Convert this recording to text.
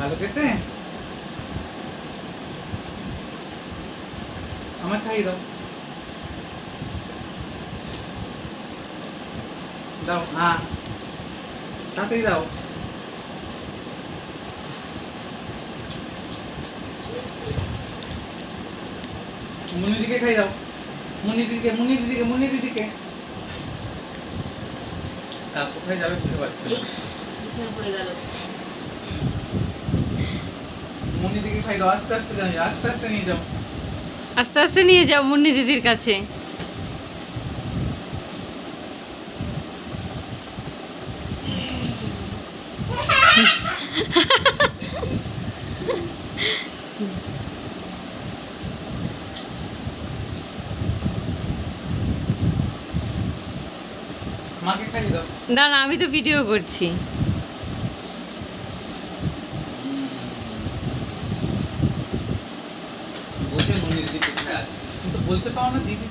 ভালো খেতে আমার খাইয়ে দাও দাও হ্যাঁ তাতেই দাও মুন্নি দিকে খাই দাও মুন্নি দিদিকে মুন্নি দিদিকে মুন্নি দিদিকে কোথায় যাবে বুঝতে পারছি না বিছানায় পড়ে গেল মুন্নি দিকে খাই দাও আস্তে আস্তে যাও আস্তে আস্তে নিয়ে যাও আস্তে আস্তে নিয়ে যাও মুন্নি দিদির কাছে মাকে খাইয়ে দাও না না আমি তো ভিডিও করছি বসে মুন্নি দিদি কোথায় আছে কিন্তু বলতে পারো না দিদি